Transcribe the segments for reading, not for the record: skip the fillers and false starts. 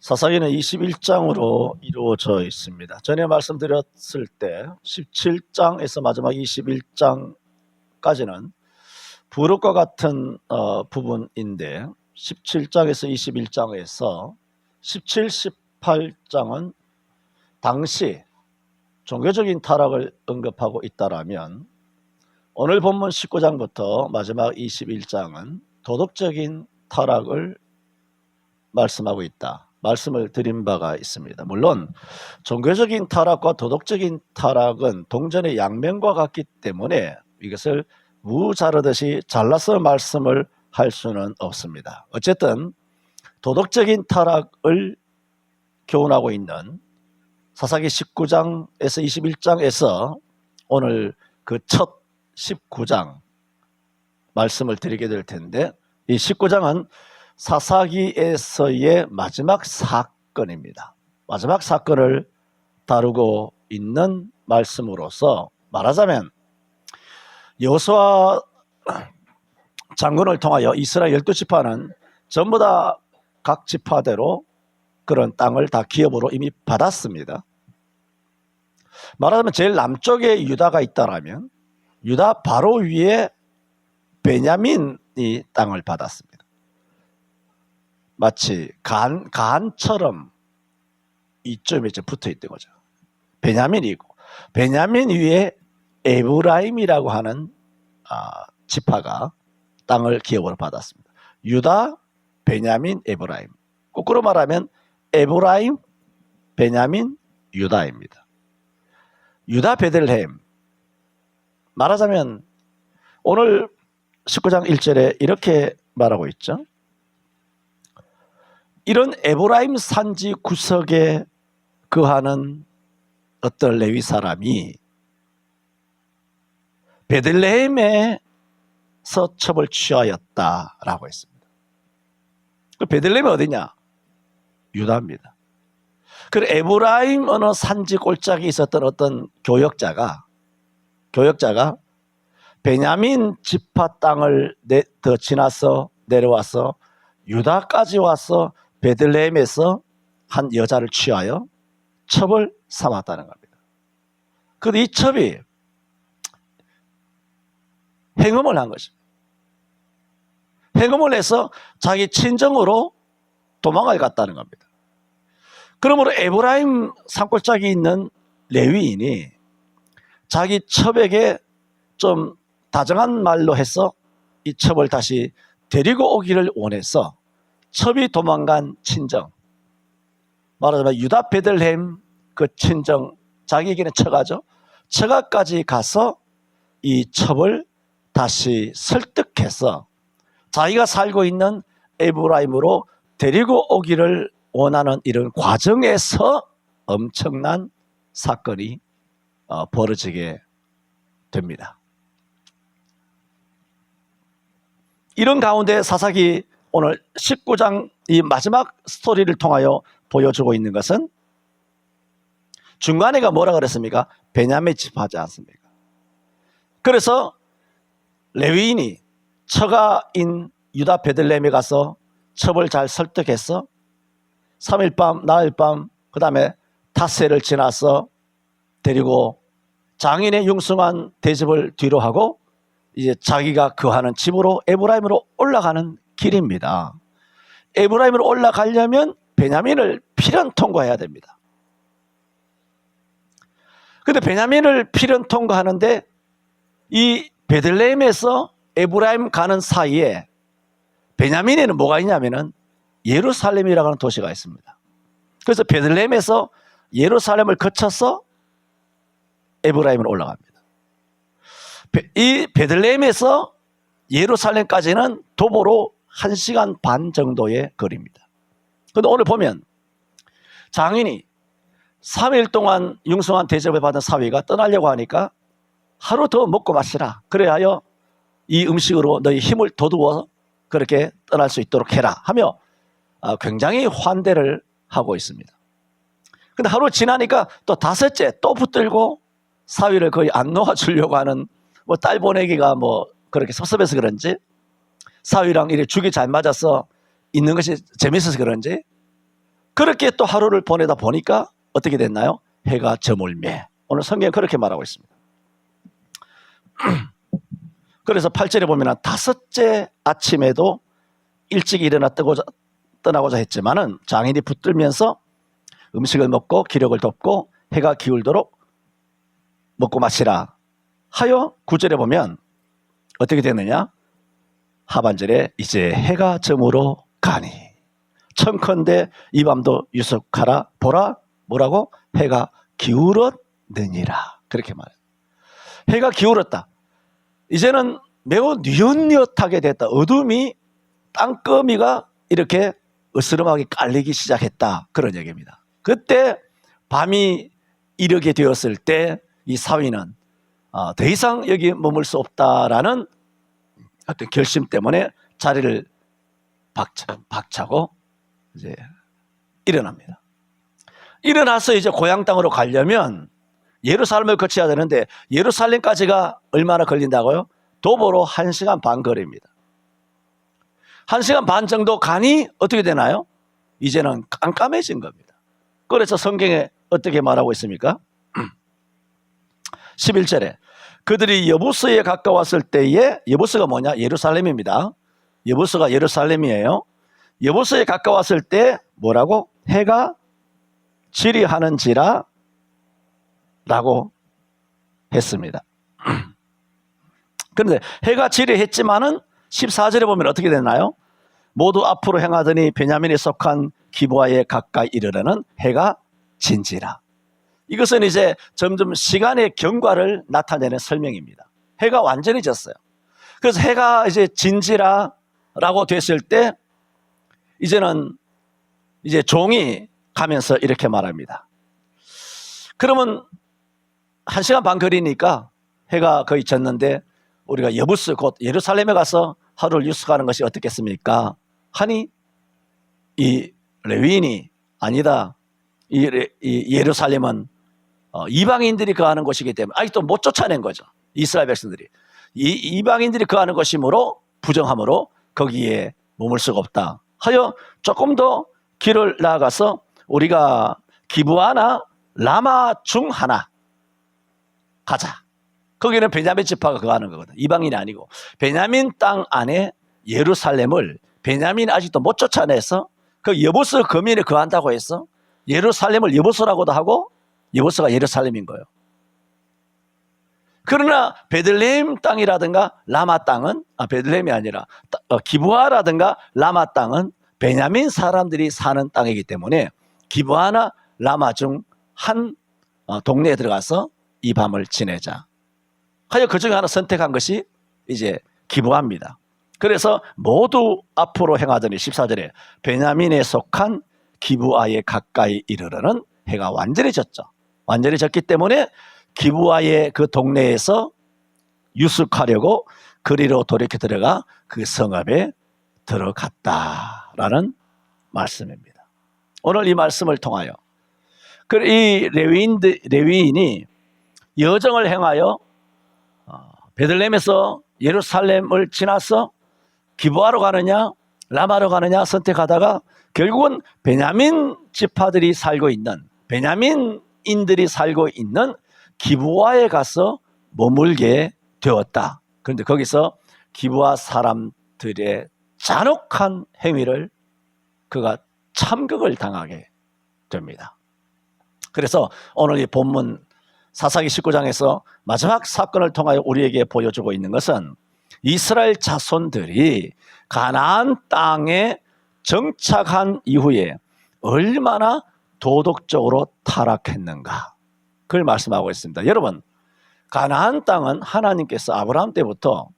사사기는 21장으로 이루어져 있습니다. 전에 말씀드렸을 때 17장에서 마지막 21장까지는 부록과 같은 부분인데 17장에서 21장에서 17, 18장은 당시 종교적인 타락을 언급하고 있다라면 오늘 본문 19장부터 마지막 21장은 도덕적인 타락을 말씀하고 있다. 말씀을 드린 바가 있습니다. 물론 종교적인 타락과 도덕적인 타락은 동전의 양면과 같기 때문에 이것을 무 자르듯이 잘라서 말씀을 할 수는 없습니다. 어쨌든 도덕적인 타락을 교훈하고 있는 사사기 19장에서 21장에서 오늘 그 첫 19장 말씀을 드리게 될 텐데, 이 19장은 사사기에서의 마지막 사건입니다. 마지막 사건을 다루고 있는 말씀으로서 말하자면 여호수아 장군을 통하여 이스라엘 12지파는 전부 다 각 지파대로 그런 땅을 다 기업으로 이미 받았습니다. 말하자면 제일 남쪽에 유다가 있다라면 유다 바로 위에 베냐민이 땅을 받았습니다. 마치 간처럼 이점에 붙어 있던 거죠. 베냐민이 있고, 베냐민 위에 에브라임이라고 하는 지파가 땅을 기업으로 받았습니다. 유다, 베냐민, 에브라임. 거꾸로 말하면 에브라임, 베냐민, 유다입니다. 유다 베들레헴. 말하자면 오늘 19장 1절에 이렇게 말하고 있죠. 이런 에브라임 산지 구석에 거하는 어떤 레위 사람이 베들레헴에서 첩을 취하였다라고 했습니다. 그 베들레헴이 어디냐? 유다입니다. 그 에브라임 어느 산지 꼴짝에 있었던 어떤 교역자가 베냐민 지파 땅을 더 지나서 내려와서 유다까지 와서 베들레헴에서 한 여자를 취하여 첩을 삼았다는 겁니다. 그런데 이 첩이 행음을 한 것입니다. 행음을 해서 자기 친정으로 도망을 갔다는 겁니다. 그러므로 에브라임 산골짜기에 있는 레위인이 자기 첩에게 좀 다정한 말로 해서 이 첩을 다시 데리고 오기를 원해서 첩이 도망간 친정, 말하자면 유다 베들레헴 그 친정, 자기에게는 처가죠. 처가까지 가서 이 첩을 다시 설득해서 자기가 살고 있는 에브라임으로 데리고 오기를 원하는 이런 과정에서 엄청난 사건이 벌어지게 됩니다. 이런 가운데 사사기 오늘 19장 이 마지막 스토리를 통하여 보여주고 있는 것은 중간에가 뭐라 그랬습니까? 베냐민 지파지 않습니까? 그래서 레위인이 처가인 유다 베들레헴에 가서 첩을 잘 설득해서 3일 밤, 나흘 밤, 그 다음에 닷새를 지나서 데리고 장인의 융숭한 대접을 뒤로 하고 이제 자기가 거하는 집으로 에브라임으로 올라가는 길입니다. 에브라임으로 올라가려면 베냐민을 필연 통과해야 됩니다. 그런데 베냐민을 필연 통과하는데 이 베들레헴에서 에브라임 가는 사이에 베냐민에는 뭐가 있냐면은 예루살렘이라고 하는 도시가 있습니다. 그래서 베들레헴에서 예루살렘을 거쳐서 에브라임으로 올라갑니다. 이 베들레헴에서 예루살렘까지는 도보로 1시간 반 정도의 거리입니다. 그런데 오늘 보면 장인이 3일 동안 융숭한 대접을 받은 사위가 떠나려고 하니까 하루 더 먹고 마시라. 그래야 하여 이 음식으로 너희 힘을 돋우어 그렇게 떠날 수 있도록 해라 하며 굉장히 환대를 하고 있습니다. 근데 하루 지나니까 또 닷새째 또 붙들고 사위를 거의 안 놓아주려고 하는 딸 보내기가 그렇게 섭섭해서 그런지 사위랑 이렇게 죽이 잘 맞아서 있는 것이 재밌어서 그런지 그렇게 또 하루를 보내다 보니까 어떻게 됐나요? 해가 저물매. 오늘 성경은 그렇게 말하고 있습니다. 그래서 8절에 보면 다섯째 아침에도 일찍 일어나 떠나고자 했지만은 장인이 붙들면서 음식을 먹고 기력을 돕고 해가 기울도록 먹고 마시라 하여 9절에 보면 어떻게 되느냐? 하반절에 이제 해가 저물어 가니 청컨대 이 밤도 유숙하라 보라 뭐라고? 해가 기울었느니라. 그렇게 말해요. 해가 기울었다. 이제는 매우 뉘엿뉘엿하게 됐다. 어둠이 땅거미가 이렇게 으스름하게 깔리기 시작했다. 그런 얘기입니다. 그때 밤이 이르게 되었을 때 이 사위는 더 이상 여기 머물 수 없다라는 어떤 결심 때문에 자리를 박차고 이제 일어납니다. 일어나서 이제 고향 땅으로 가려면 예루살렘을 거쳐야 되는데 예루살렘까지가 얼마나 걸린다고요? 도보로 1시간 반 거리입니다. 1시간 반 정도 가니 어떻게 되나요? 이제는 깜깜해진 겁니다. 그래서 성경에 어떻게 말하고 있습니까? 11절에 그들이 여부스에 가까웠을 때에 여부스가 뭐냐? 예루살렘입니다. 여부스가 예루살렘이에요. 여부스에 가까웠을 때 뭐라고? 해가 지리하는지라 라고 했습니다. 그런데 해가 지리했지만은 14절에 보면 어떻게 되나요? 모두 앞으로 행하더니 베냐민에 속한 기브아에 가까이 이르러는 해가 진지라. 이것은 이제 점점 시간의 경과를 나타내는 설명입니다. 해가 완전히 졌어요. 그래서 해가 이제 진지라라고 됐을 때 이제는 이제 종이 가면서 이렇게 말합니다. 그러면 1시간 반 거리니까 해가 거의 졌는데 우리가 여부스 곧 예루살렘에 가서 하루를 유숙하는 것이 어떻겠습니까? 하니 이 레위인이 아니다. 이 예루살렘은 이방인들이 거하는 곳이기 때문에 아직도 못 쫓아낸 거죠. 이스라엘 백성들이. 이방인들이 거하는 것이므로 부정함으로 거기에 머물 수가 없다 하여 조금 더 길을 나아가서 우리가 기브아나 라마 중 하나 가자. 거기는 베냐민 지파가 거하는 거거든. 이방인이 아니고. 베냐민 땅 안에 예루살렘을 베냐민이 아직도 못 쫓아내서 그 여보스 거민이 거한다고 해서 예루살렘을 여보스라고도 하고 여보스가 예루살렘인 거예요. 그러나 베들레헴 땅이라든가 라마 땅은 베들레헴이 아니라 기브아라든가 라마 땅은 베냐민 사람들이 사는 땅이기 때문에 기브아나 라마 중 한 동네에 들어가서 이 밤을 지내자 하여 그 중에 하나 선택한 것이 이제 기브아입니다. 그래서 모두 앞으로 행하더니 14절에 베냐민에 속한 기브아에 가까이 이르러는 해가 완전히 졌죠. 완전히 졌기 때문에 기브아의 그 동네에서 유숙하려고 그리로 돌이켜 들어가 그 성읍에 들어갔다라는 말씀입니다. 오늘 이 말씀을 통하여 이 레위인이 여정을 행하여 베들레헴에서 예루살렘을 지나서 기브아로 가느냐 라마로 가느냐 선택하다가 결국은 베냐민 지파들이 살고 있는 베냐민인들이 살고 있는 기브아에 가서 머물게 되었다. 그런데 거기서 기브아 사람들의 잔혹한 행위를 그가 참극을 당하게 됩니다. 그래서 오늘 이 본문 사사기 19장에서 마지막 사건을 통하여 우리에게 보여주고 있는 것은 이스라엘 자손들이 가나안 땅에 정착한 이후에 얼마나 도덕적으로 타락했는가 그걸 말씀하고 있습니다. 여러분, 가나안 땅은 하나님께서 아브라함 때부터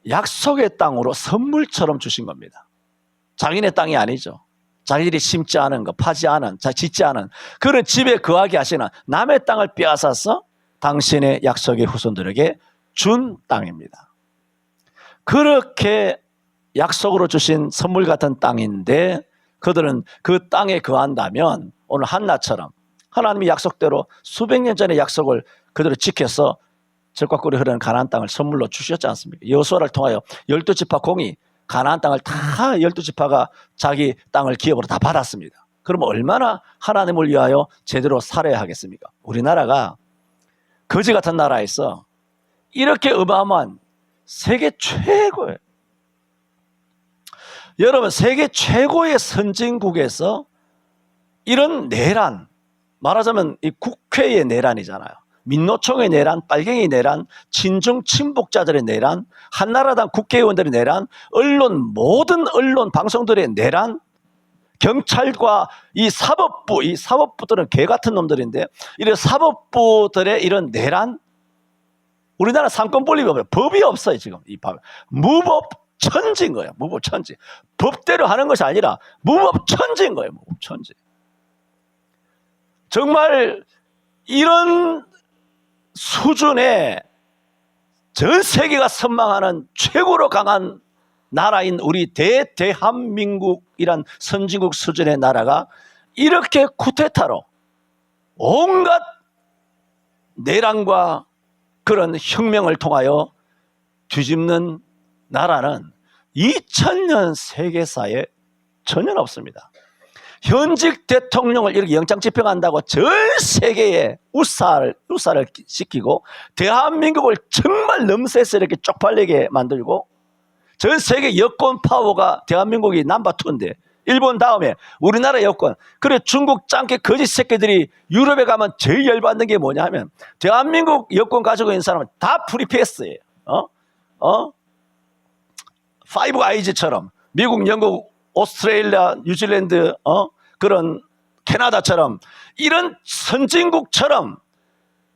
약속의 땅으로 선물처럼 주신 겁니다. 자기네 땅이 아니죠. 자기들이 심지 않은 것, 파지 않은, 짓지 않은 그런 집에 거하게 하시는 남의 땅을 빼앗아서 당신의 약속의 후손들에게 준 땅입니다. 그렇게 약속으로 주신 선물 같은 땅인데 그들은 그 땅에 거한다면 오늘 한나처럼 하나님이 약속대로 수백 년 전의 약속을 그대로 지켜서 젖과 꿀이 흐르는 가나안 땅을 선물로 주셨지 않습니까? 여호수아를 통하여 12지파 공이 가나안 땅을 다 12지파가 자기 땅을 기업으로 다 받았습니다. 그러면 얼마나 하나님을 위하여 제대로 살아야 하겠습니까? 우리나라가 거지 같은 나라에서 이렇게 어마어마한 세계 최고예요. 여러분, 세계 최고의 선진국에서 이런 내란, 말하자면 이 국회의 내란이잖아요. 민노총의 내란, 빨갱이 내란, 친중 친북자들의 내란, 한나라당 국회의원들의 내란, 언론, 모든 언론 방송들의 내란, 경찰과 이 사법부들은 개 같은 놈들인데, 이런 사법부들의 이런 내란, 우리나라 상권분립이 없어요. 법이 없어요, 지금. 이 법. 무법천지인 거예요. 무법천지. 법대로 하는 것이 아니라 무법천지인 거예요. 무법천지. 정말 이런 수준의 전 세계가 선망하는 최고로 강한 나라인 우리 대한민국이란 선진국 수준의 나라가 이렇게 쿠데타로 온갖 내란과 그런 혁명을 통하여 뒤집는 나라는 2000년 세계사에 전혀 없습니다. 현직 대통령을 이렇게 영장 집행한다고 전 세계에 우사를 시키고 대한민국을 정말 넘새서 이렇게 쪽팔리게 만들고 전 세계 여권 파워가 대한민국이 넘버2인데 일본 다음에 우리나라 여권. 그래 중국 짱깨 거짓 새끼들이 유럽에 가면 제일 열받는 게 뭐냐 하면 대한민국 여권 가지고 있는 사람은 다 프리패스예요. 파이브 아이즈처럼 미국, 영국, 오스트레일리아, 뉴질랜드, 그런 캐나다처럼 이런 선진국처럼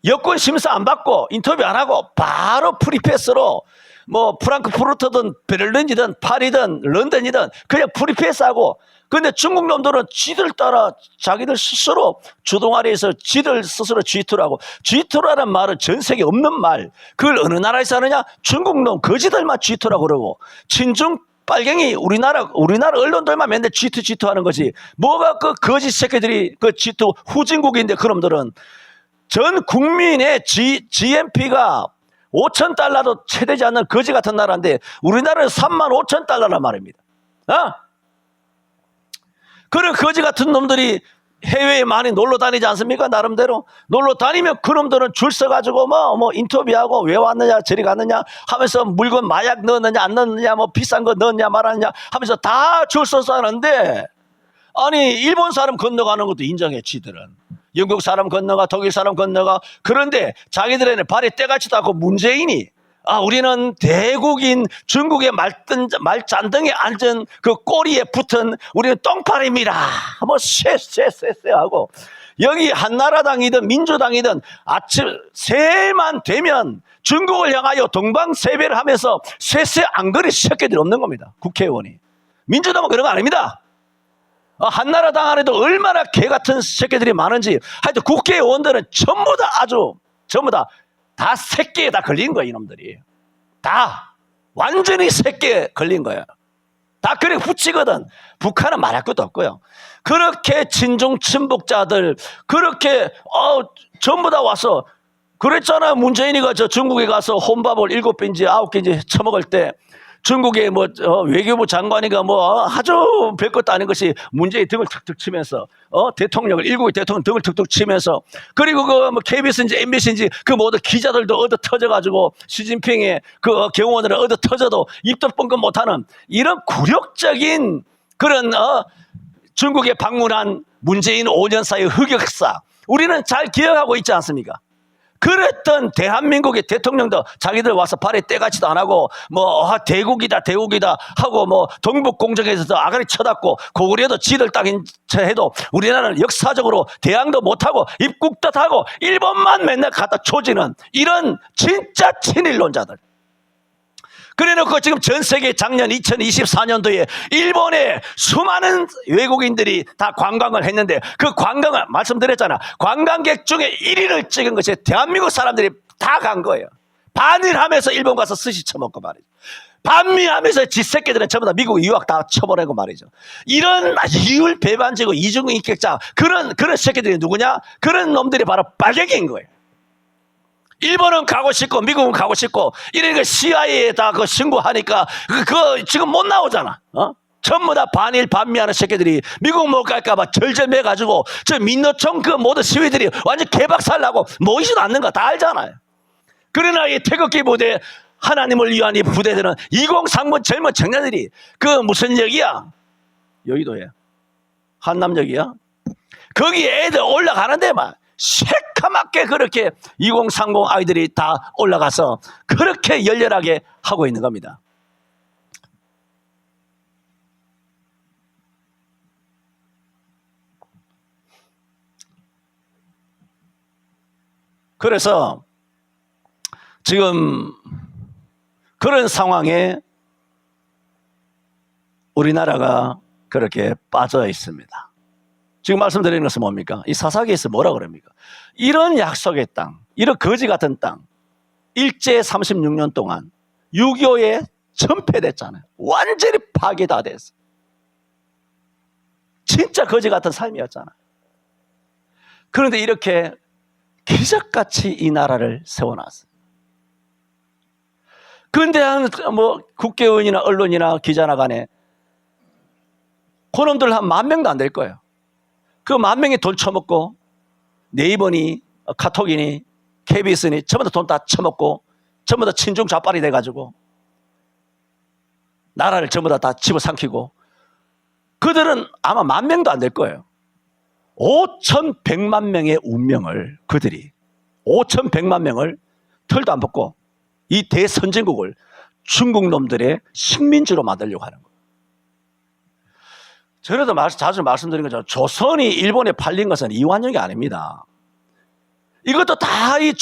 여권 심사 안 받고 인터뷰 안 하고 바로 프리패스로 뭐 프랑크푸르트든 베를린이든 파리든 런던이든 그냥 프리패스하고. 근데 중국 놈들은 지들 따라 자기들 스스로 주동아리에서 지들 스스로 G2라고. G2라는 말은 전 세계에 없는 말. 그걸 어느 나라에서 하느냐? 중국 놈 거지들만 G2라고 그러고 친중 빨갱이 우리나라 언론들만 맨날 G2 하는 거지. 뭐가 그 거짓 새끼들이 그 G2 후진국인데 그놈들은 전 국민의 GNP가 5,000달러도 채되지 않는 거지 같은 나라인데 우리나라는 35,000달러란 말입니다. 그런 거지 같은 놈들이 해외에 많이 놀러 다니지 않습니까? 나름대로 놀러 다니면 그놈들은 줄 서가지고 뭐 인터뷰하고 왜 왔느냐 저리 갔느냐 하면서 물건 마약 넣었느냐 안 넣었느냐 뭐 비싼 거 넣었냐 말았느냐 하면서 다 줄 서서 하는데 아니 일본 사람 건너가는 것도 인정해. 지들은 영국 사람 건너가 독일 사람 건너가. 그런데 자기들에는 발에 때같이도 않고 문재인이 우리는 대국인 중국의 말잔등에 앉은 그 꼬리에 붙은 우리는 똥파리입니다. 뭐 쎄쎄쎄쎄 하고 여기 한나라당이든 민주당이든 아침 새만 되면 중국을 향하여 동방세배를 하면서 쎄쎄 안거리 새끼들이 없는 겁니다. 국회의원이. 민주당은 그런 거 아닙니다. 한나라당 안에도 얼마나 개같은 새끼들이 많은지 하여튼 국회의원들은 전부 다 새끼에 다 걸린 거예요. 이놈들이 다 완전히 새끼에 걸린 거예요. 다 그래 붙이거든. 북한은 말할 것도 없고요. 그렇게 친중 친북자들 그렇게 전부 다 와서 그랬잖아요. 문재인이가 저 중국에 가서 혼밥을 7개인지 9개인지 처먹을 때 중국의 외교부 장관이가 아주 별것도 아닌 것이 문재인 등을 툭툭 치면서 대통령을 일국의 대통령 등을 툭툭 치면서 그리고 KBS인지 MBC인지 그 모든 기자들도 얻어 터져가지고 시진핑의 그 경호원을 얻어 터져도 입도 뻥끗 못하는 이런 굴욕적인 그런 중국에 방문한 문재인 5년 사이의 흑역사 우리는 잘 기억하고 있지 않습니까? 그랬던 대한민국의 대통령도 자기들 와서 발에 떼같이도 안 하고 대국이다 하고 동북공정에서도 아가리 쳐닫고 고구려도 지들 땅인 척 해도 우리나라는 역사적으로 대항도 못하고 입국도 하고 일본만 맨날 갖다 조지는 이런 진짜 친일론자들. 그래놓고 지금 전 세계 작년 2024년도에 일본에 수많은 외국인들이 다 관광을 했는데 그 관광을 말씀드렸잖아. 관광객 중에 1위를 찍은 것이 대한민국 사람들이 다 간 거예요. 반일하면서 일본 가서 스시 처먹고 말이죠. 반미하면서 지새끼들은 전부 다 미국 유학 다 쳐보내고 말이죠. 이런 이율 배반지고 이중 인격자 그런 새끼들이 누구냐? 그런 놈들이 바로 빨갱이인 거예요. 일본은 가고 싶고 미국은 가고 싶고 이러니까 CIA에다 그 신고하니까 지금 못 나오잖아. 전부 다 반일 반미하는 새끼들이 미국 못 갈까봐 절절매가지고 저 민노총 그 모든 시위들이 완전 개박살나고 모이지도 않는 거 다 알잖아요. 그러나 이 태극기 부대 하나님을 위한 이 부대들은 2030 젊은 청년들이 그 무슨 역이야? 여의도에 한남역이야? 거기 애들 올라가는데 막 새카맣게 그렇게 2030 아이들이 다 올라가서 그렇게 열렬하게 하고 있는 겁니다. 그래서 지금 그런 상황에 우리나라가 그렇게 빠져 있습니다. 지금 말씀드리는 것은 뭡니까? 이 사사기에서 뭐라 그럽니까? 이런 약속의 땅, 이런 거지 같은 땅, 일제 36년 동안 6.25에 전폐됐잖아요. 완전히 파괴 다 됐어. 진짜 거지 같은 삶이었잖아요. 그런데 이렇게 기적같이 이 나라를 세워놨어요. 그런데 뭐 국회의원이나 언론이나 기자나 간에 그놈들 한 10,000명도 안 될 거예요. 그 10,000명이 돈 처먹고 네이버니 카톡이니 KBS니 전부 다 돈 다 처먹고 전부 다 친중 좌빨이 돼가지고 나라를 전부 다 집어삼키고 그들은 아마 10,000명도 안 될 거예요. 5,100만 명의 운명을 그들이 5,100만 명을 털도 안 벗고 이 대선진국을 중국 놈들의 식민지로 만들려고 하는 거예요. 전에도 자주 말씀드린 것처럼 조선이 일본에 팔린 것은 이완용이 아닙니다. 이것도 다 이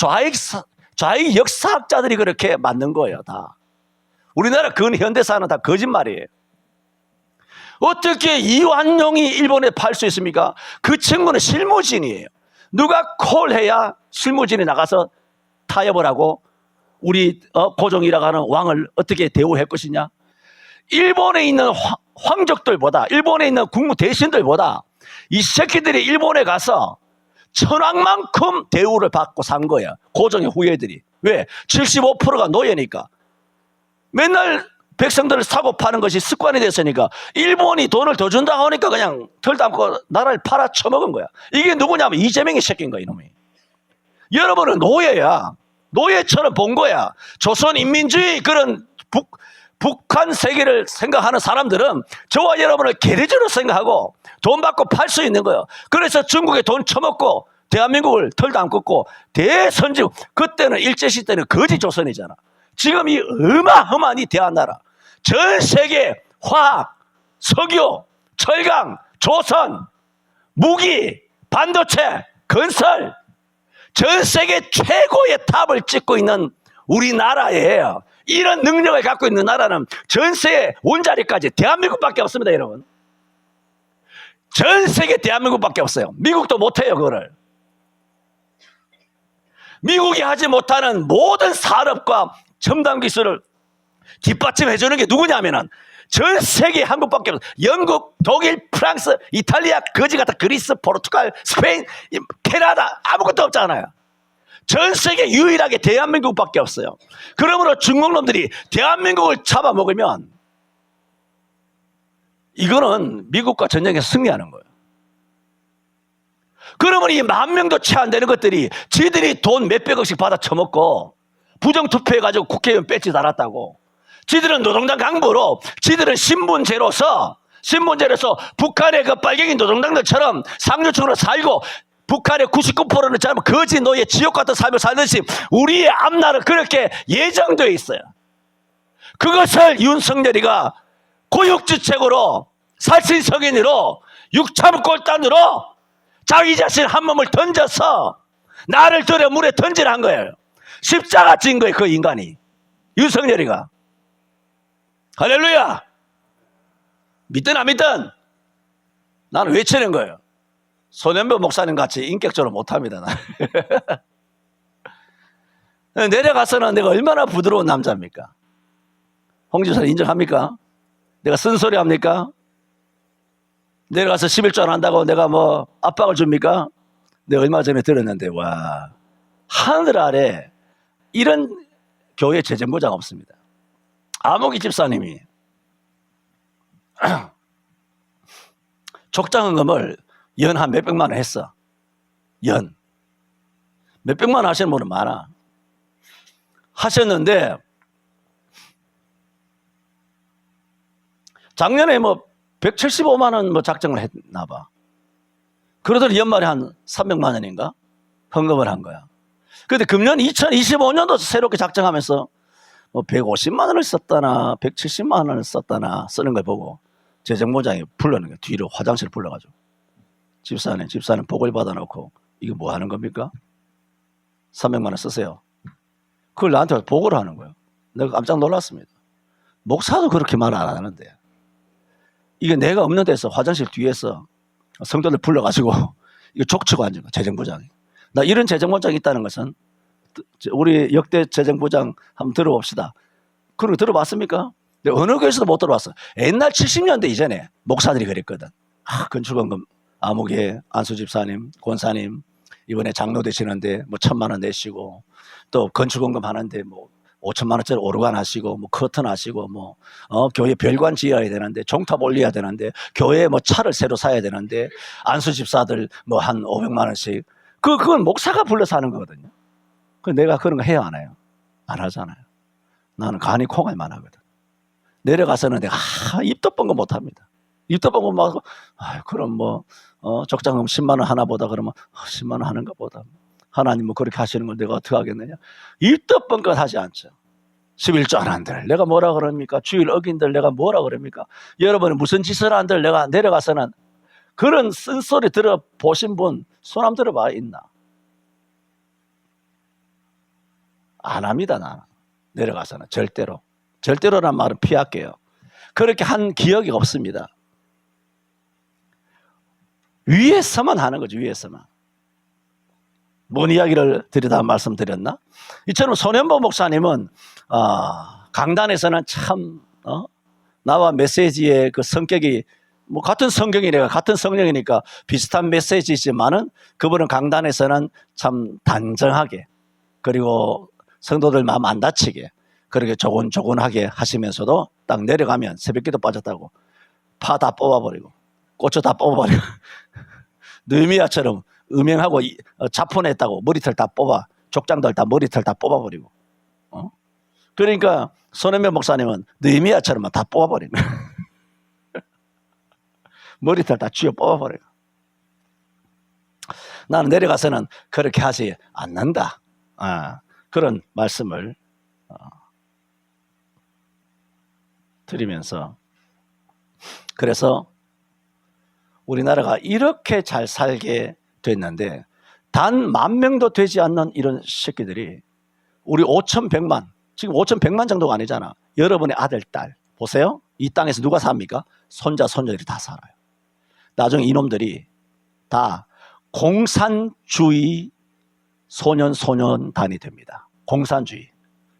좌익 역사학자들이 그렇게 만든 거예요. 다. 우리나라 근현대사는 다 거짓말이에요. 어떻게 이완용이 일본에 팔 수 있습니까? 그 친구는 실무진이에요. 누가 콜해야 실무진이 나가서 타협을 하고 우리 고종이라고 하는 왕을 어떻게 대우할 것이냐. 일본에 있는 황족들보다 일본에 있는 국무 대신들보다 이 새끼들이 일본에 가서 천황만큼 대우를 받고 산 거야. 고종의 후예들이. 왜? 75%가 노예니까. 맨날 백성들을 사고 파는 것이 습관이 됐으니까 일본이 돈을 더 준다고 하니까 그냥 털 담고 나라를 팔아 처먹은 거야. 이게 누구냐면 이재명이 새끼인 거야, 이놈이. 여러분은 노예야. 노예처럼 본 거야. 조선인민주의 그런 북한 세계를 생각하는 사람들은 저와 여러분을 개돼지로 생각하고 돈 받고 팔 수 있는 거예요. 그래서 중국에 돈 처먹고 대한민국을 털도 안 꺾고 대선지국, 그때는 일제시대 때는 거지 조선이잖아. 지금 이 어마어마한 이 대한나라, 전 세계 화학, 석유, 철강, 조선, 무기, 반도체, 건설, 전 세계 최고의 탑을 찍고 있는 우리나라예요. 이런 능력을 갖고 있는 나라는 전 세계 원자리까지 대한민국밖에 없습니다, 여러분. 전 세계 대한민국밖에 없어요. 미국도 못해요, 그거를. 미국이 하지 못하는 모든 산업과 첨단 기술을 뒷받침해주는 게 누구냐면은 전 세계 한국밖에 없어요. 영국, 독일, 프랑스, 이탈리아, 거지 같은 그리스, 포르투갈, 스페인, 캐나다 아무것도 없잖아요. 전 세계 유일하게 대한민국밖에 없어요. 그러므로 중국 놈들이 대한민국을 잡아먹으면 이거는 미국과 전쟁에서 승리하는 거예요. 그러면 이 10,000명도 채 안 되는 것들이 지들이 돈 몇백억씩 받아 처먹고 부정투표해가지고 국회의원 배지 달았다고. 지들은 노동당 강부로, 지들은 신분제로서 북한의 그 빨갱이 노동당들처럼 상류층으로 살고 북한의 99%는 잘못 거지 노예 지옥 같은 삶을 살듯이 우리의 앞날은 그렇게 예정되어 있어요. 그것을 윤석열이가 고육지책으로 살신성인으로 육참골단으로 자기 자신 한 몸을 던져서 나를 들여 물에 던지라 한 거예요. 십자가 진 거예요, 그 인간이. 윤석열이가. 할렐루야. 믿든 안 믿든 나는 외치는 거예요. 손현배 목사님 같이 인격적으로 못합니다. 내려가서는 내가 얼마나 부드러운 남자입니까? 홍지사님 인정합니까? 내가 쓴소리 합니까? 내려가서 11조 안 한다고 내가 뭐 압박을 줍니까? 내가 얼마 전에 들었는데 와, 하늘 아래 이런 교회 재정부장 없습니다. 아무개 집사님이 족장헌금을 연 한 몇백만 원 했어. 연. 몇백만 원 하시는 분은 많아. 하셨는데 작년에 뭐 175만 원 뭐 작정을 했나 봐. 그러더니 연말에 한 300만 원인가 헌금을 한 거야. 그런데 금년 2025년도 새롭게 작정하면서 뭐 150만 원을 썼다나 170만 원을 썼다나 쓰는 걸 보고 재정부장이 불러는 거야. 뒤로 화장실 불러가지고 집사님 복을 받아놓고 이거 뭐 하는 겁니까? 300만 원 쓰세요. 그걸 나한테 보고를 하는 거예요. 내가 깜짝 놀랐습니다. 목사도 그렇게 말 안 하는데 이게 내가 없는 데서 화장실 뒤에서 성도들 불러가지고 이거 족치고 앉은 거야. 재정부장이. 나 이런 재정부장이 있다는 것은 우리 역대 재정부장 한번 들어봅시다. 그리고 들어봤습니까? 어느 교회에서도 못 들어봤어. 옛날 70년대 이전에 목사들이 그랬거든. 건축원금 아무개 안수집사님, 권사님 이번에 장로 되시는데 뭐 1,000만 원 내시고 또 건축원금 하는데 뭐 5천만 원짜리 오르간 하시고 뭐 커튼 하시고 뭐 교회 별관 지어야 되는데 종탑 올려야 되는데 교회 뭐 차를 새로 사야 되는데 안수집사들 뭐 한 500만 원씩 그건 목사가 불러서 하는 거거든요. 그 내가 그런 거 해야 안 해요? 안 하잖아요. 나는 간이 콩알만 하거든. 내려가서는 내가 입도 뻥거 못 합니다. 입도 뻥거 못 하고 그럼 뭐 적장금 10만 원 하나보다 그러면 10만 원 하는 것보다 하나님 뭐 그렇게 하시는 걸 내가 어떻게 하겠느냐. 입도 뻥긋 하지 않죠. 11조 안 한들 내가 뭐라 그럽니까? 주일 어긴들 내가 뭐라 그럽니까? 여러분이 무슨 짓을 한들 내가 내려가서는 그런 쓴소리 들어보신 분 손 한번 들어봐 있나? 안 합니다. 나는 내려가서는 절대로란 말은 피할게요. 그렇게 한 기억이 없습니다. 위에서만 하는 거죠. 위에서만. 뭔 이야기를 드리다 말씀드렸나? 이처럼 손현보 목사님은 강단에서는 참 나와 메시지의 그 성격이 뭐 같은 성경이니까 같은 성령이니까 비슷한 메시지지만은 그분은 강단에서는 참 단정하게 그리고 성도들 마음 안 다치게 그렇게 조곤조곤하게 하시면서도 딱 내려가면 새벽기도 빠졌다고 파 다 뽑아버리고 고추 다 뽑아버리고 느헤미야처럼 음행하고 자포냈다고 머리털 다 뽑아 족장들 다 머리털 다 뽑아버리고 그러니까 손현보 목사님은 느헤미야처럼 다 뽑아버리는 머리털 다 쥐어 뽑아버리고 나는 내려가서는 그렇게 하지 않는다. 그런 말씀을 드리면서 그래서 우리나라가 이렇게 잘 살게 됐는데 단 10,000명도 되지 않는 이런 새끼들이 우리 5,100만 지금 5,100만 정도가 아니잖아. 여러분의 아들, 딸 보세요. 이 땅에서 누가 삽니까? 손자, 손녀들이 다 살아요. 나중에 이놈들이 다 공산주의 소년단이 됩니다. 공산주의.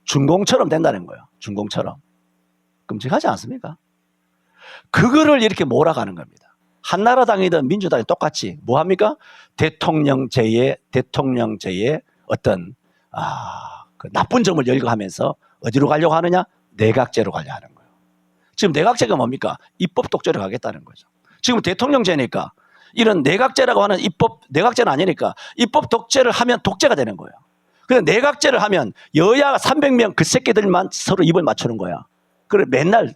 중공처럼 된다는 거예요. 중공처럼. 끔찍하지 않습니까? 그거를 이렇게 몰아가는 겁니다. 한나라당이든 민주당이 똑같이 뭐합니까? 대통령제의 어떤 그 나쁜 점을 열거하면서 어디로 가려고 하느냐? 내각제로 가려고 하는 거예요. 지금 내각제가 뭡니까? 입법 독재로 가겠다는 거죠. 지금 대통령제니까 이런 내각제라고 하는 내각제는 아니니까 입법 독재를 하면 독재가 되는 거예요. 그래서 내각제를 하면 여야가 300명 그 새끼들만 서로 입을 맞추는 거야. 그래 맨날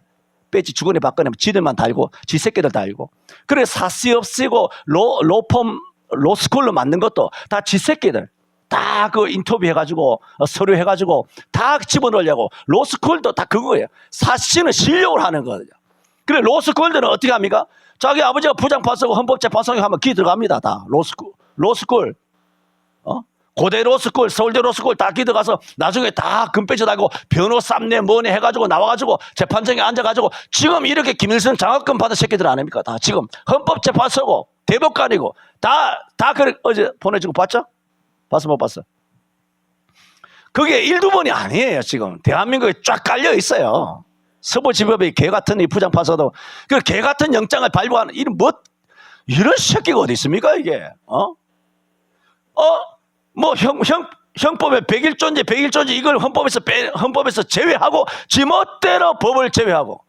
배지 주거니 받거니 지들만 달고 지 새끼들 달고 그래 사시 없이고 로스쿨로 만든 것도 다 지 새끼들 다 그 인터뷰 해가지고 서류 해가지고 다 집어넣으려고 로스쿨도 다 그거예요. 사시는 실력을 하는 거예요. 그래 로스쿨들은 어떻게 합니까? 자기 아버지가 부장판사고 헌법재판소에 하면 기 들어갑니다. 다 로스쿨 고대 로스쿨 서울대 로스쿨 다 기 들어가서 나중에 다 금배지 달고 변호 쌈내 뭐네 해가지고 나와가지고 재판정에 앉아가지고 지금 이렇게 김일성 장학금 받은 새끼들 아닙니까? 다 지금 헌법재판소고 대법관이고 다 그래 어제 보내주고 봤죠? 봤어 못 봤어? 그게 1~2번이 아니에요. 지금 대한민국에 쫙 깔려 있어요. 서부지법의 개같은 이 부장판사도 그 개같은 영장을 발부하는 이런 이런 새끼가 어디 있습니까 이게? 뭐 형법에 100일조인지 이걸 헌법에서 제외하고 지멋대로 법을 제외하고,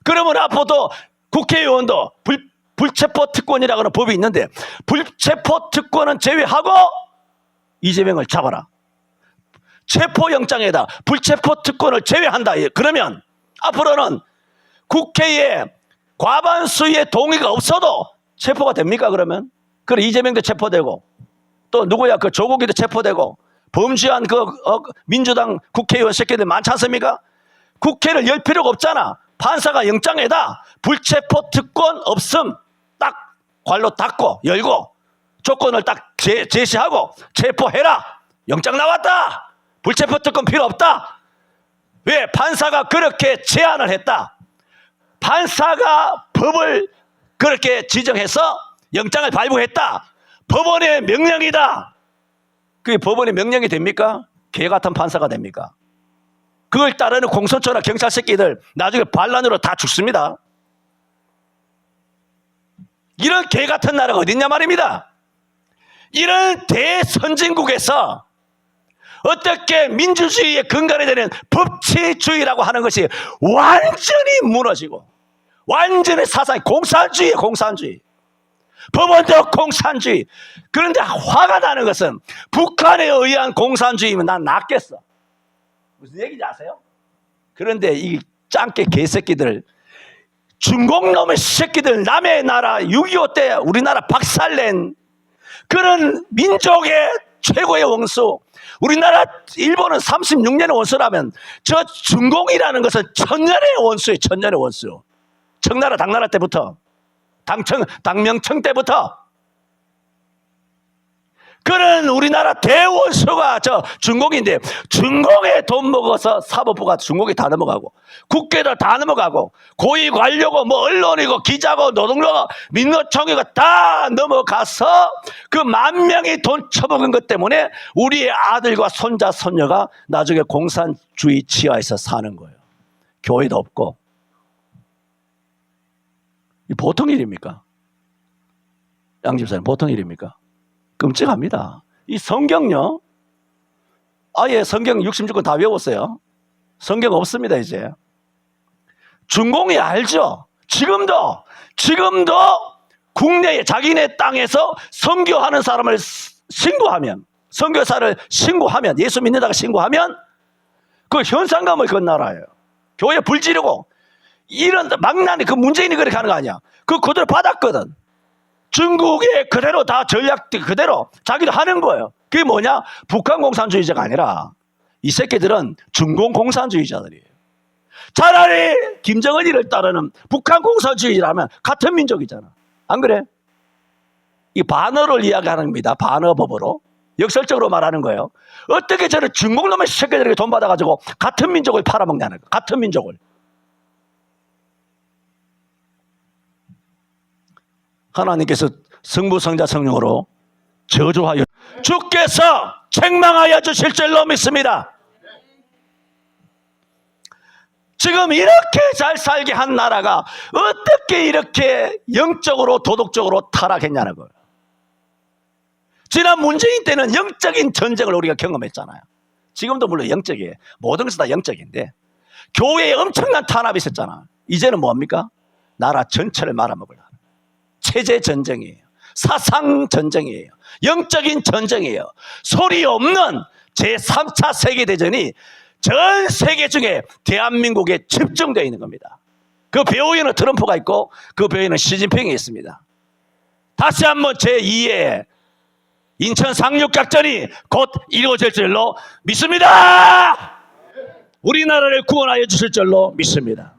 그러면 앞으로도 국회의원도 불체포 특권이라고 하는 법이 있는데 불체포 특권은 제외하고 이재명을 잡아라. 체포영장에다 불체포 특권을 제외한다. 그러면 앞으로는 국회에 과반수의 동의가 없어도 체포가 됩니까? 그러면? 그래, 이재명도 체포되고 또 누구야? 그 조국이도 체포되고 범죄한 민주당 국회의원 새끼들 많지 않습니까? 국회를 열 필요가 없잖아. 판사가 영장에다 불체포 특권 없음 딱 괄로 닫고 열고 조건을 딱 제시하고 체포해라. 영장 나왔다. 불체포 특권 필요 없다. 왜? 판사가 그렇게 제안을 했다. 판사가 법을 그렇게 지정해서 영장을 발부했다. 법원의 명령이다. 그게 법원의 명령이 됩니까? 개 같은 판사가 됩니까? 그걸 따르는 공수처나 경찰 새끼들 나중에 반란으로 다 죽습니다. 이런 개 같은 나라가 어딨냐 말입니다. 이런 대선진국에서 어떻게 민주주의의 근간이 되는 법치주의라고 하는 것이 완전히 무너지고, 완전히 사상이 공산주의예요. 공산주의. 법원도 공산주의. 그런데 화가 나는 것은 북한에 의한 공산주의면 난 낫겠어. 무슨 얘기인지 아세요? 그런데 이 짱깨 개새끼들, 중공놈의 새끼들, 남의 나라 6.25 때 우리나라 박살낸 그런 민족의 최고의 원수, 우리나라 일본은 36년의 원수라면 저 중공이라는 것은 1000년의 원수예요. 1000년의 원수. 청나라 당나라 때부터, 당명청 때부터 그런 우리나라 대원수가 저 중공인데, 중공에 돈 먹어서 사법부가 중공이 다 넘어가고 국회도 다 넘어가고 고위 관료고 뭐 언론이고 기자고 노동조가 민노총이가 다 넘어가서 그 10,000명이 돈 처먹은 것 때문에 우리의 아들과 손자 손녀가 나중에 공산주의 치하에서 사는 거예요. 교회도 없고. 이 보통 일입니까? 양 집사님, 보통 일입니까? 끔찍합니다. 이 성경요, 아예 성경 66권 다 외웠어요. 성경 없습니다. 이제 중공이 알죠. 지금도 국내에 자기네 땅에서 선교하는 사람을 신고하면, 선교사를 신고하면, 예수 믿는다고 신고하면 그 현상감을 건나라예요. 교회 불 지르고 이런 망나니, 그 문재인이 그렇게 하는 거 아니야. 그대로 받았거든. 중국에 그대로 다 전략 그대로 자기도 하는 거예요. 그게 뭐냐? 북한 공산주의자가 아니라 이 새끼들은 중공 공산주의자들이에요. 차라리 김정은이를 따르는 북한 공산주의라면 같은 민족이잖아. 안 그래? 이 반어를 이야기하는 겁니다. 반어법으로. 역설적으로 말하는 거예요. 어떻게 저는 중공놈의 새끼들에게 돈 받아가지고 같은 민족을 팔아먹냐는 거예요. 같은 민족을. 하나님께서 성부 성자 성령으로 저주하여 주께서 책망하여 주실 줄로 믿습니다. 지금 이렇게 잘 살게 한 나라가 어떻게 이렇게 영적으로 도덕적으로 타락했냐는 거예요. 지난 문재인 때는 영적인 전쟁을 우리가 경험했잖아요. 지금도 물론 영적이에요. 모든 것이 다 영적인데 교회에 엄청난 탄압이 있었잖아. 이제는 뭡니까? 나라 전체를 말아먹으려. 체제 전쟁이에요. 사상 전쟁이에요. 영적인 전쟁이에요. 소리 없는 제3차 세계대전이 전 세계 중에 대한민국에 집중되어 있는 겁니다. 그 배후에는 트럼프가 있고 그 배후에는 시진핑이 있습니다. 다시 한번 제2의 인천 상륙작전이 곧 이루어질 줄로 믿습니다. 우리나라를 구원하여 주실 줄로 믿습니다.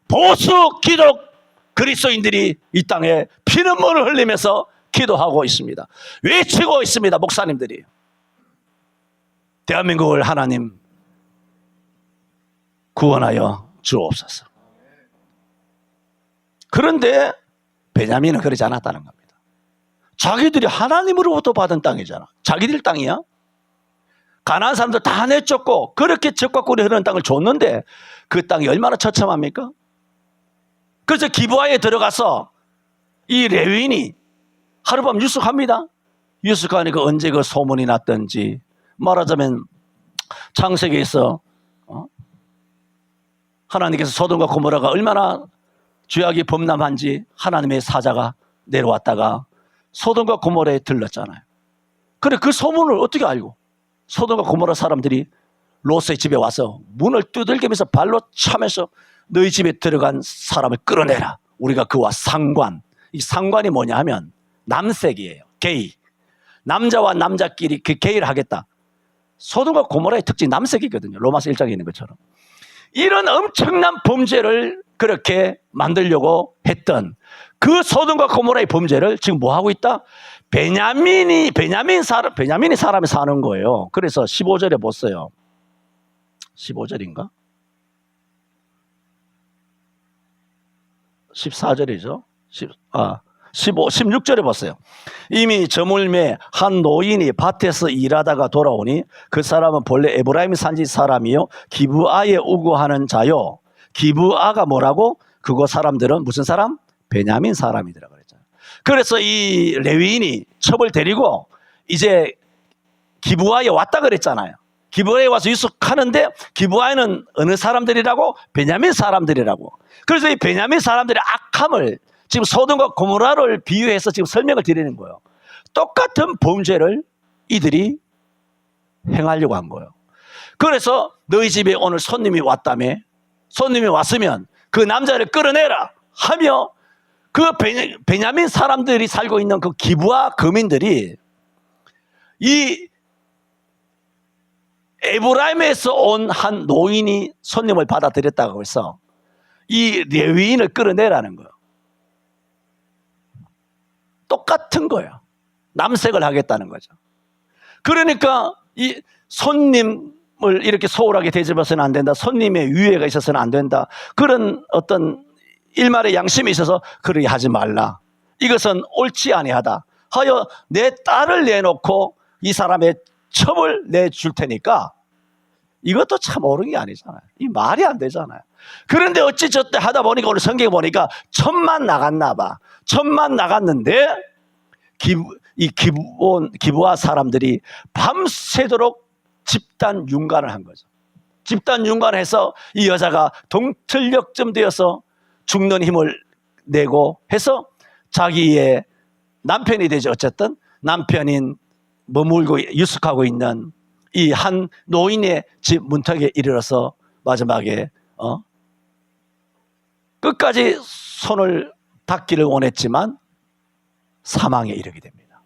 보수 기독 그리스도인들이 이 땅에 피눈물을 흘리면서 기도하고 있습니다. 외치고 있습니다. 목사님들이. 대한민국을 하나님 구원하여 주옵소서. 그런데 베냐민은 그러지 않았다는 겁니다. 자기들이 하나님으로부터 받은 땅이잖아. 자기들 땅이야. 가나안 사람들 다 내쫓고 그렇게 적과 꿀이 흐르는 땅을 줬는데 그 땅이 얼마나 처참합니까? 그래서 기브아에 들어가서 이 레위인이 하룻밤 유숙합니다. 유숙하니 그 언제 그 소문이 났던지, 말하자면 창세기에서 하나님께서 소돔과 고모라가 얼마나 죄악이 범람한지 하나님의 사자가 내려왔다가 소돔과 고모라에 들렀잖아요. 그래, 그 소문을 어떻게 알고? 소돔과 고모라 사람들이 롯의 집에 와서 문을 두들기면서 발로 차면서 너희 집에 들어간 사람을 끌어내라. 우리가 그와 상관. 이 상관이 뭐냐 하면 남색이에요. 게이. 남자와 남자끼리 그 게이를 하겠다. 소돔과 고모라의 특징이 남색이거든요. 로마서 1장에 있는 것처럼. 이런 엄청난 범죄를 그렇게 만들려고 했던 그 소돔과 고모라의 범죄를 지금 뭐 하고 있다? 베냐민이 사람이 사는 거예요. 그래서 15절에 보세요. 15절인가? 14절이죠. 16절에 보세요. 이미 저물매 한 노인이 밭에서 일하다가 돌아오니 그 사람은 본래 에브라임 산지 사람이요 기브아에 우거하는 자요. 기브아가 뭐라고? 그거 사람들은 무슨 사람? 베냐민 사람이더라 그랬잖아요. 그래서 이 레위인이 첩을 데리고 이제 기브아에 왔다 그랬잖아요. 기브아에 와서 유숙하는데 기브아에는 어느 사람들이라고? 베냐민 사람들이라고. 그래서 이 베냐민 사람들의 악함을 지금 소돔과 고모라를 비유해서 지금 설명을 드리는 거예요. 똑같은 범죄를 이들이 행하려고 한 거예요. 그래서 너희 집에 오늘 손님이 왔다며, 손님이 왔으면 그 남자를 끌어내라 하며 그 베냐민 사람들이 살고 있는 그 기브아 거민들이 이 에브라임에서 온 한 노인이 손님을 받아들였다고 해서 이 레위인을 끌어내라는 거예요. 똑같은 거예요. 남색을 하겠다는 거죠. 그러니까 이 손님을 이렇게 소홀하게 대접해서는 안 된다. 손님의 위해가 있어서는 안 된다. 그런 어떤 일말의 양심이 있어서 그러게 하지 말라. 이것은 옳지 아니하다 하여 내 딸을 내놓고 이 사람의 첩을 내줄 테니까, 이것도 참 옳은 게 아니잖아요. 이 말이 안 되잖아요. 그런데 어찌 저때 하다 보니까 오늘 성경에 보니까 첩만 나갔나 봐. 첩만 나갔는데 기브아 사람들이 밤새도록 집단 윤관을 한 거죠. 집단 윤관해서 이 여자가 동틀역점 되어서 죽는 힘을 내고 해서 자기의 남편이 되죠. 어쨌든 남편인 머물고 유숙하고 있는 이 한 노인의 집 문턱에 이르러서 마지막에 끝까지 손을 닿기를 원했지만 사망에 이르게 됩니다.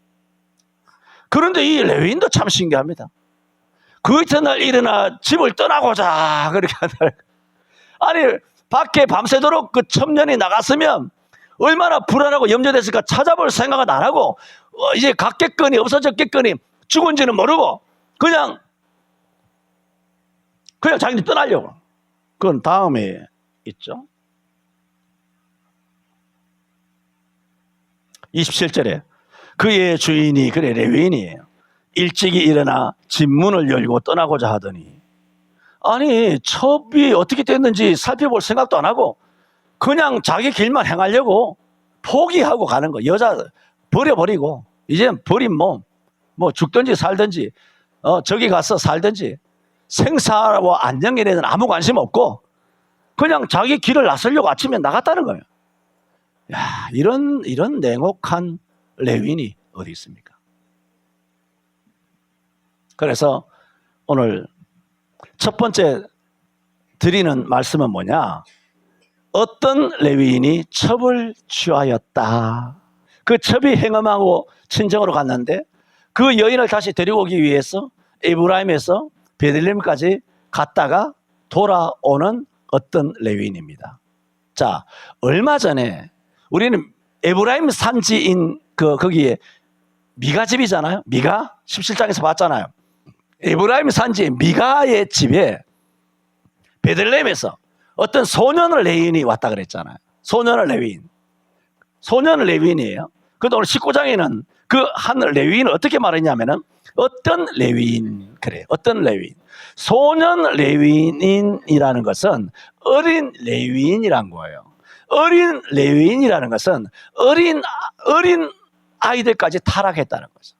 그런데 이 레위인도 참 신기합니다. 그 이튿날 일어나 집을 떠나고자 그렇게 하더라고요. 아니 밖에 밤새도록 그 첩년이 나갔으면 얼마나 불안하고 염려됐을까. 찾아볼 생각은 안 하고 이제 갔겠거니 없어졌겠거니 죽은지는 모르고 그냥 자기는 떠나려고. 그건 다음에 있죠. 27절에 그의 주인이, 그래 레위인이에요, 일찍이 일어나 집 문을 열고 떠나고자 하더니, 아니 첩이 어떻게 됐는지 살펴볼 생각도 안 하고 그냥 자기 길만 행하려고 포기하고 가는 거. 여자 버려버리고 이젠 버린 몸, 뭐 죽든지 살든지 저기 가서 살든지 생사와 안정에 대해서는 아무 관심 없고 그냥 자기 길을 나서려고 아침에 나갔다는 거예요. 야, 이런 냉혹한 레위인이 어디 있습니까? 그래서 오늘 첫 번째 드리는 말씀은 뭐냐? 어떤 레위인이 첩을 취하였다. 그 첩이 행음하고 친정으로 갔는데 그 여인을 다시 데리고 오기 위해서 에브라임에서 베들레헴까지 갔다가 돌아오는 어떤 레위인입니다. 자, 얼마 전에 우리는 에브라임 산지인 거기에 미가 집이잖아요. 미가 17장에서 봤잖아요. 에브라임 산지 미가의 집에 베들레헴에서 어떤 소년을 레위인이 왔다 그랬잖아요. 소년을 레위인. 소년을 레위인이에요. 그런데 오늘 19장에는 그 한 레위인을 어떻게 말했냐면은 어떤 레위인, 그래, 어떤 레위인. 소년 레위인이라는 것은 어린 레위인이란 거예요. 어린 레위인이라는 것은 어린 아이들까지 타락했다는 거죠.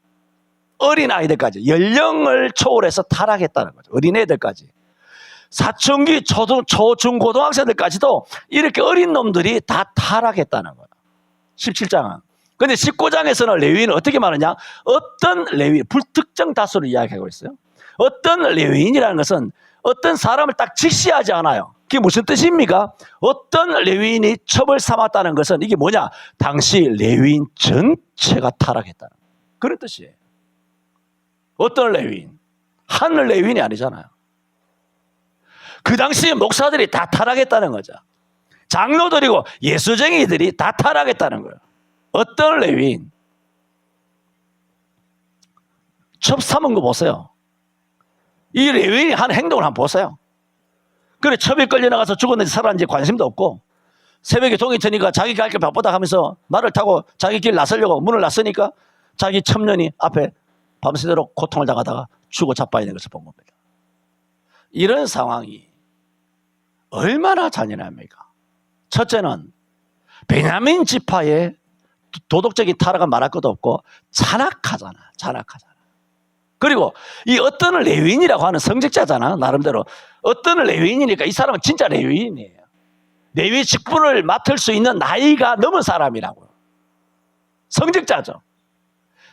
어린아이들까지 연령을 초월해서 타락했다는 거죠. 어린애들까지. 사춘기 초중고등학생들까지도 이렇게 어린 놈들이 다 타락했다는 거예요. 17장은. 근데 19장에서는 레위인은 어떻게 말하냐? 어떤 레위인, 불특정 다수를 이야기하고 있어요. 어떤 레위인이라는 것은 어떤 사람을 딱 직시하지 않아요. 그게 무슨 뜻입니까? 어떤 레위인이 첩을 삼았다는 것은 이게 뭐냐? 당시 레위인 전체가 타락했다는 그런 뜻이에요. 어떤 레위인? 한 레위인이 아니잖아요. 그 당시에 목사들이 다 타락했다는 거죠. 장로들이고 예수쟁이들이 다 타락했다는 거예요. 어떤 레위인? 첩 삼은 거 보세요. 이 레위인이 한 행동을 한번 보세요. 그래, 첩이 끌려나가서 죽었는지 살았는지 관심도 없고, 새벽에 동이 트니까 자기 갈 길 바쁘다 하면서 말을 타고 자기 길 나서려고 문을 나서니까 자기 첩년이 앞에 밤새도록 고통을 당하다가 죽어 자빠져 있는 것을 본 겁니다. 이런 상황이 얼마나 잔인합니까? 첫째는 베냐민 지파의 도덕적인 타락은 말할 것도 없고 잔악하잖아. 그리고 이 어떤 레위인이라고 하는 성직자잖아. 나름대로 어떤 레위인이니까 이 사람은 진짜 레위인이에요. 레위 직분을 맡을 수 있는 나이가 넘은 사람이라고요. 성직자죠.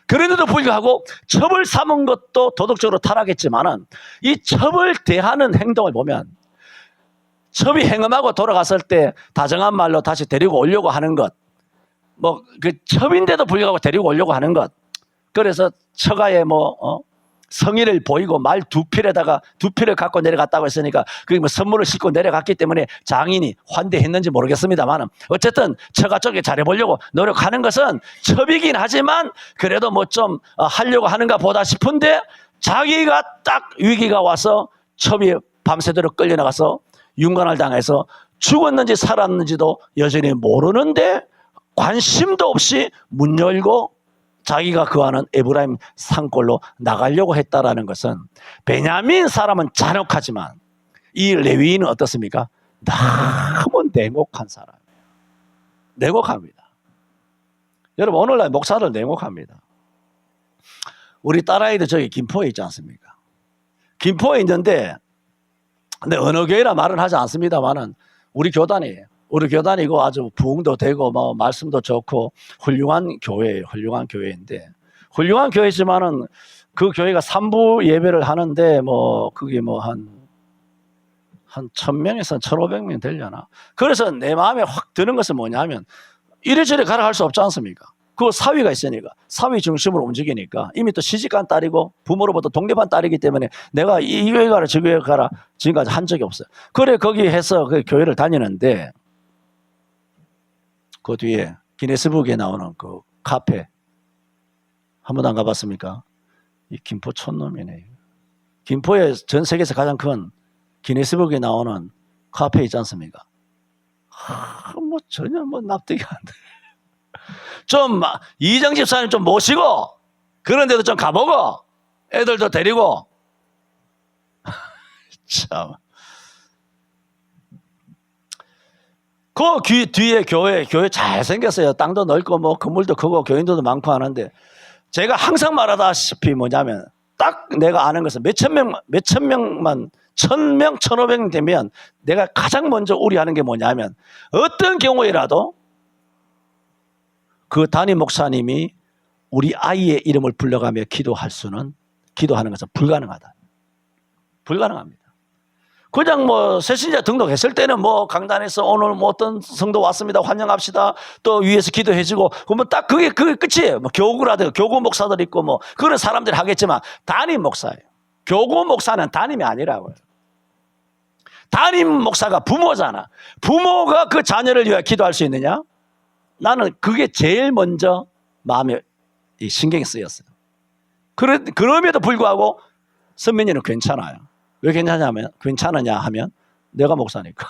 그런데도 불구하고 첩을 삼은 것도 도덕적으로 타락했지만은 이 첩을 대하는 행동을 보면 첩이 행음하고 돌아갔을 때 다정한 말로 다시 데리고 오려고 하는 것, 뭐 그 첩인데도 불구하고 데리고 오려고 하는 것, 그래서 처가에 성의를 보이고 말 두 필을 갖고 내려갔다고 했으니까 그게 뭐 선물을 싣고 내려갔기 때문에 장인이 환대했는지 모르겠습니다만 어쨌든 처가 쪽에 잘해보려고 노력하는 것은 첩이긴 하지만 그래도 뭐 좀 하려고 하는가 보다 싶은데 자기가 딱 위기가 와서 첩이 밤새도록 끌려나가서 윤관을 당해서 죽었는지 살았는지도 여전히 모르는데 관심도 없이 문 열고 자기가 거하는 에브라임 산골로 나가려고 했다라는 것은 베냐민 사람은 잔혹하지만 이 레위인은 어떻습니까? 너무 냉혹한 사람이에요. 냉혹합니다. 여러분 오늘날 목사들 냉혹합니다. 우리 딸아이들 저기 김포에 있지 않습니까? 김포에 있는데 근데 어느 교회라 말은 하지 않습니다만은 우리 교단이에요. 우리 교단이고 아주 부흥도 되고 뭐 말씀도 좋고 훌륭한 교회예요. 훌륭한 교회인데 훌륭한 교회지만은 그 교회가 3부 예배를 하는데 뭐 그게 뭐 한 1000명에서 1500명 되려나. 그래서 내 마음에 확 드는 것은 뭐냐면 이래저래 가라 할 수 없지 않습니까? 그 사위가 있으니까 사위 중심으로 움직이니까 이미 또 시집간 딸이고 부모로부터 독립한 딸이기 때문에 내가 이 교회 가라 저 교회 가라 지금까지 한 적이 없어요. 그래 거기 해서 그 교회를 다니는데 그 뒤에 기네스북에 나오는 그 카페 한 번도 안 가봤습니까? 이 김포 촌놈이네. 김포에 전 세계에서 가장 큰 기네스북에 나오는 카페 있지 않습니까? 뭐 전혀 뭐 납득이 안 돼. 좀 이정 집사님 좀 모시고 그런 데도 좀 가보고 애들도 데리고 참. 그 뒤에 교회 잘 생겼어요. 땅도 넓고 뭐 건물도 크고 교인들도 많고 하는데 제가 항상 말하다시피 뭐냐면 딱 내가 아는 것은 몇천 명만 1000명, 1500명 되면 내가 가장 먼저 우려하는 게 뭐냐면 어떤 경우에라도 그 담임 목사님이 우리 아이의 이름을 불러가며 기도하는 것은 불가능하다. 불가능합니다. 그냥 뭐 새신자 등록했을 때는 뭐 강단에서 오늘 뭐 어떤 성도 왔습니다. 환영합시다. 또 위에서 기도해주고 그러면 딱 그게 끝이에요. 뭐 교구라든가 교구 목사들 있고 뭐 그런 사람들이 하겠지만 담임 목사예요. 교구 목사는 담임이 아니라고요. 담임 목사가 부모잖아. 부모가 그 자녀를 위해 기도할 수 있느냐? 나는 그게 제일 먼저 마음에 신경이 쓰였어요. 그럼에도 불구하고 선배님은 괜찮아요. 왜 괜찮으냐 하면 내가 목사니까.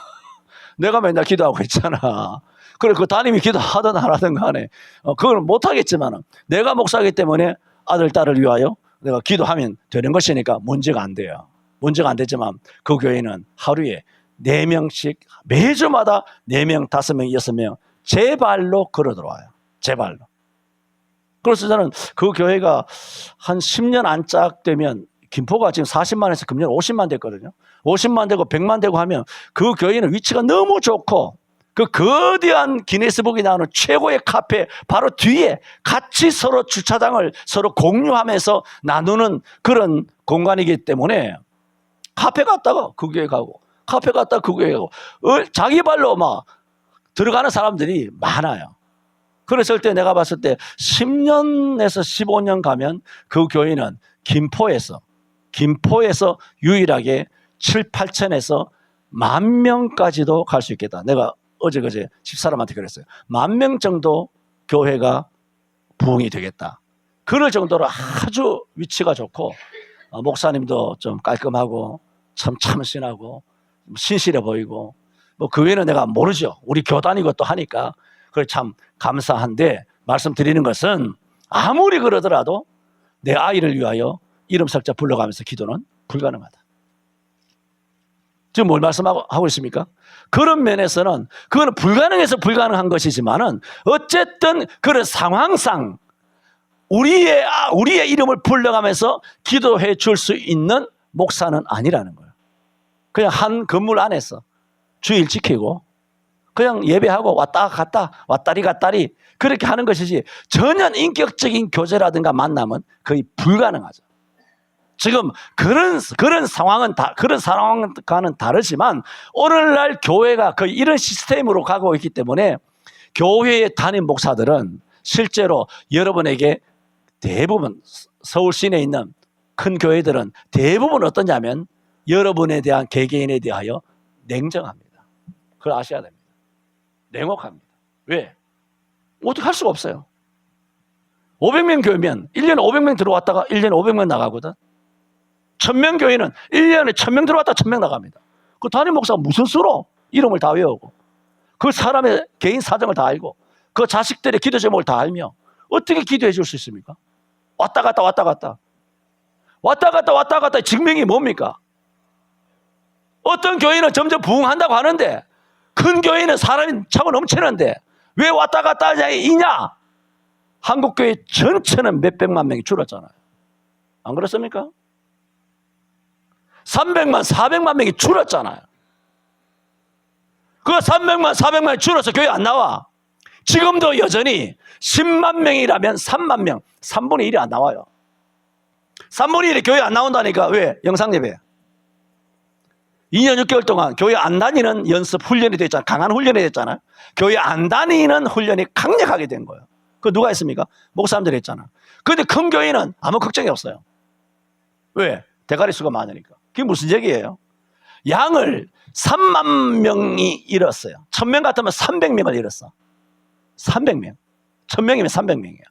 내가 맨날 기도하고 있잖아. 그래 그 담임이 기도하든 안 하든 간에 그걸 못하겠지만 내가 목사이기 때문에 아들 딸을 위하여 내가 기도하면 되는 것이니까 문제가 안 돼요. 문제가 안 되지만 그 교회는 하루에 4명씩 매주마다 4명, 5명, 6명 제 발로 걸어 들어와요. 제 발로. 그래서 저는 그 교회가 한 10년 안짝 되면 김포가 지금 40만에서 금년 50만 됐거든요. 50만 되고 100만 되고 하면 그 교회는 위치가 너무 좋고 그 거대한 기네스북이 나오는 최고의 카페 바로 뒤에 같이 서로 주차장을 서로 공유하면서 나누는 그런 공간이기 때문에 카페 갔다가 그 교회 가고 카페 갔다가 그 교회 가고 자기 발로 막 들어가는 사람들이 많아요. 그랬을 때 내가 봤을 때 10년에서 15년 가면 그 교회는 김포에서 유일하게 7, 8천에서 10,000명까지도 갈 수 있겠다. 내가 어제 집사람한테 그랬어요. 10,000명 정도 교회가 부흥이 되겠다. 그럴 정도로 아주 위치가 좋고 목사님도 좀 깔끔하고 참 참신하고 신실해 보이고 뭐 그 외에는 내가 모르죠. 우리 교단이고 또 하니까 그래 참 감사한데 말씀드리는 것은 아무리 그러더라도 내 아이를 위하여 이름 석자 불러가면서 기도는 불가능하다. 지금 뭘 말씀하고 있습니까? 그런 면에서는 그거는 불가능해서 불가능한 것이지만은 어쨌든 그런 상황상 우리의 이름을 불러가면서 기도해 줄 수 있는 목사는 아니라는 거예요. 그냥 한 건물 안에서 주일 지키고 그냥 예배하고 왔다 갔다 왔다리 갔다리 그렇게 하는 것이지 전혀 인격적인 교제라든가 만남은 거의 불가능하죠. 지금 그런 상황은 그런 상황과는 다르지만 오늘날 교회가 거의 이런 시스템으로 가고 있기 때문에 교회의 담임 목사들은 실제로 여러분에게 대부분 서울 시내에 있는 큰 교회들은 대부분 어떠냐면 여러분에 대한 개개인에 대하여 냉정합니다. 그걸 아셔야 됩니다. 냉혹합니다. 왜? 어떻게 할 수가 없어요. 500명 교회면 1년에 500명 들어왔다가 1년에 500명 나가거든. 1000명 교회는 1년에 1000명 들어왔다 1000명 나갑니다. 그 담임 목사가 무슨 수로 이름을 다 외우고 그 사람의 개인 사정을 다 알고 그 자식들의 기도 제목을 다 알며 어떻게 기도해 줄 수 있습니까? 왔다 갔다 왔다 갔다 왔다 갔다 왔다 갔다 증명이 뭡니까? 어떤 교회는 점점 부흥한다고 하는데 큰 교회는 사람이 차고 넘치는데 왜 왔다 갔다 하냐? 한국교회 전체는 몇백만 명이 줄었잖아요. 안 그렇습니까? 300만, 400만 명이 줄었잖아요. 그 300만, 400만이 줄어서 교회 안 나와. 지금도 여전히 10만 명이라면 3만 명, 3분의 1이 안 나와요. 3분의 1이 교회 안 나온다니까. 왜? 영상예배. 2년 6개월 동안 교회 안 다니는 연습 훈련이 됐잖아요. 강한 훈련이 됐잖아요. 교회 안 다니는 훈련이 강력하게 된 거예요. 그 누가 했습니까? 목사님들이 했잖아. 그런데 큰 교회는 아무 걱정이 없어요. 왜? 대가리 수가 많으니까. 그게 무슨 얘기예요? 양을 3만 명이 잃었어요. 1000명 같으면 300명을 잃었어. 300명. 1000명이면 300명이야.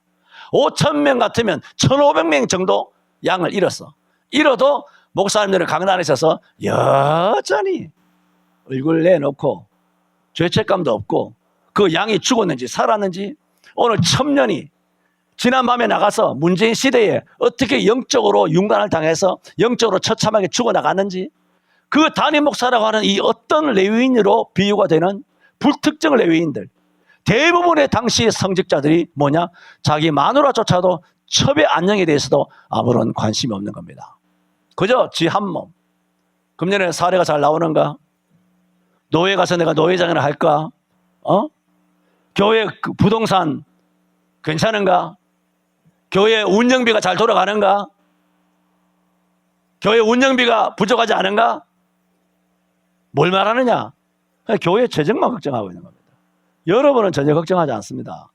5000명 같으면 1500명 정도 양을 잃었어. 잃어도 목사님들은 강단에 서서 여전히 얼굴 내놓고 죄책감도 없고 그 양이 죽었는지 살았는지 오늘 1000년이 지난 밤에 나가서 문재인 시대에 어떻게 영적으로 윤관을 당해서 영적으로 처참하게 죽어나갔는지 그 담임 목사라고 하는 이 어떤 레위인으로 비유가 되는 불특정 레위인들 대부분의 당시 성직자들이 뭐냐? 자기 마누라조차도 첩의 안녕에 대해서도 아무런 관심이 없는 겁니다. 그저 지 한 몸. 금년에 사례가 잘 나오는가? 노예 가서 내가 노예장을 할까? 교회 부동산 괜찮은가? 교회 운영비가 잘 돌아가는가? 교회 운영비가 부족하지 않은가? 뭘 말하느냐? 교회 재정만 걱정하고 있는 겁니다. 여러분은 전혀 걱정하지 않습니다.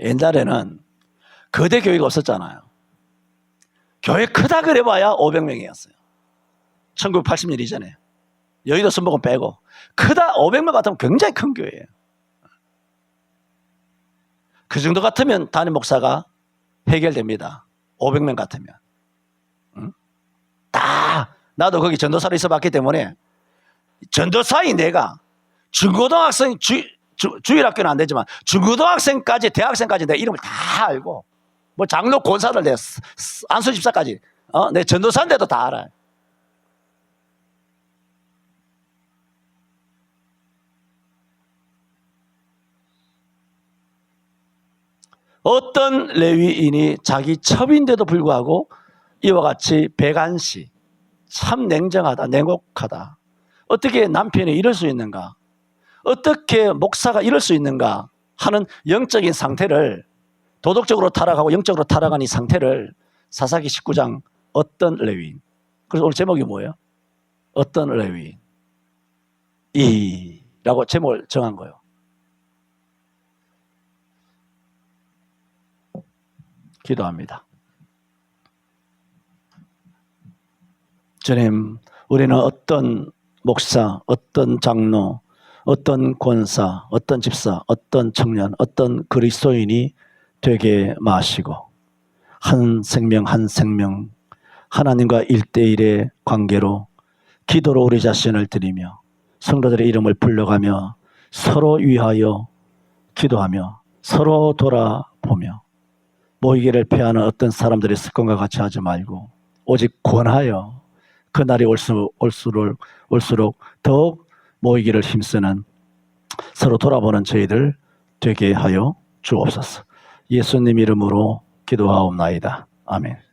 옛날에는 거대 교회가 없었잖아요. 교회 크다 그래봐야 500명이었어요. 1980년 이전에. 여의도 순복음 빼고. 크다 500명 같으면 굉장히 큰 교회예요. 그 정도 같으면 담임 목사가 해결됩니다. 500명 같으면. 응? 나도 거기 전도사로 있어 봤기 때문에 전도사인 내가 중고등학생 주일학교는 안 되지만 중고등학생까지 대학생까지 내 이름을 다 알고 뭐 장로 권사들 내 안수집사까지 내 전도사인데도 다 알아요. 어떤 레위인이 자기 첩인데도 불구하고 이와 같이 배관시, 참 냉정하다, 냉혹하다. 어떻게 남편이 이럴 수 있는가? 어떻게 목사가 이럴 수 있는가? 하는 영적인 상태를, 도덕적으로 타락하고 영적으로 타락한 이 상태를 사사기 19장 어떤 레위인. 그래서 오늘 제목이 뭐예요? 어떤 레위인. 이라고 제목을 정한 거예요. 기도합니다. 주님, 우리는 어떤 목사, 어떤 장로, 어떤 권사, 어떤 집사, 어떤 청년, 어떤 그리스도인이 되게 마시고 한 생명 한 생명 하나님과 1대1의 관계로 기도로 우리 자신을 드리며 성도들의 이름을 불러가며 서로 위하여 기도하며 서로 돌아보며 모이기를 피하는 어떤 사람들의 습관과 같이 하지 말고 오직 권하여 그날이 올수록 더욱 모이기를 힘쓰는 서로 돌아보는 저희들 되게 하여 주옵소서. 예수님 이름으로 기도하옵나이다. 아멘.